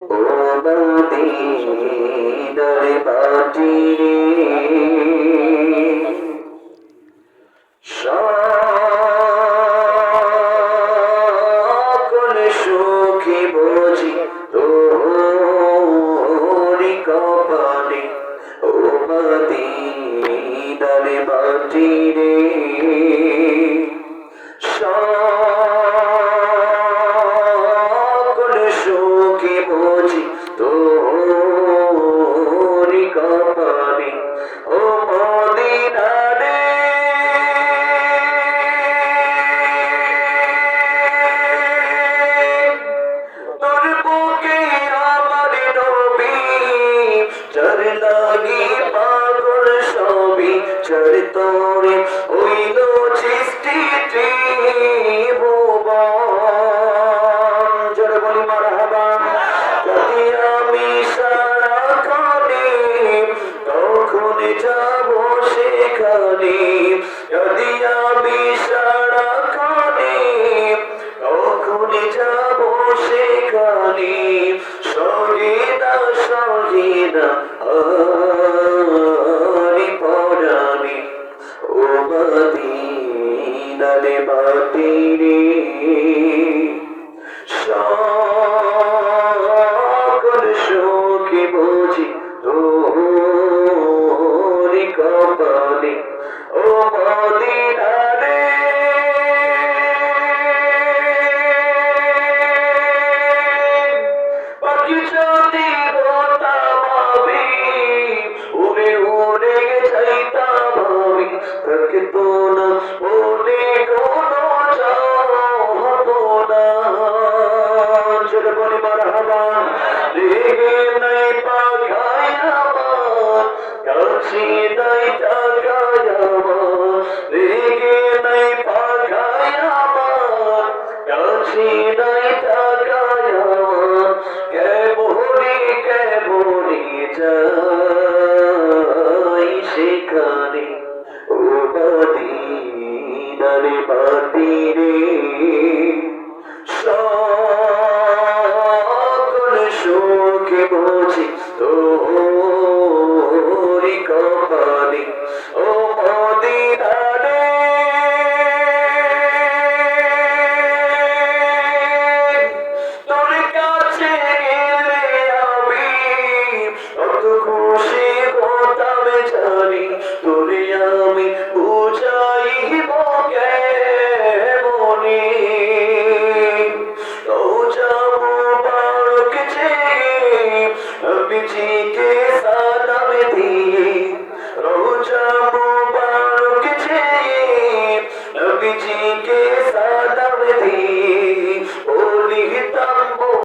ও মদিনার মাটি রে, সকল সুখী বুঝি তোরি কপালে। ও মদিনার মাটি রে, সকল সুখী বুঝি তোরি কপালে। ও মদিনা রে, তোর বুকে আমার নবী, যার লাগি পাগল সবই, যার তোরে হইল সৃষ্টি ত্রিভুবন। জোরে বলি মারহাবা। যদি আমি সারাক্ষণে তখন যাব সেখানে, যদি আমি সারাক্ষণে তখন যাব সেখানে। সহিনা সহিনা আরি পরাণে। ও মদিনার মাটি রে, সকল সুখী বুঝি তোরি কপালে। ও মদিনা রে, পাখি যদি হতাম আমি, উড়ে উড়ে যাইতাম আমি, থাকতো না মনে কোনো হতো না। জোরে বলি মারহাবা। রেগে নাই পাখায় আমার, কাছে নাই টাকায় আমার। রেগে নাই পাখায় আমার, কাছে নাই টাকায় আমার। কেমনি যাই সেখানে। ও মদিনার মাটি রে, সকল সুখে বুঝি তোরি কপালে। ও মদিনা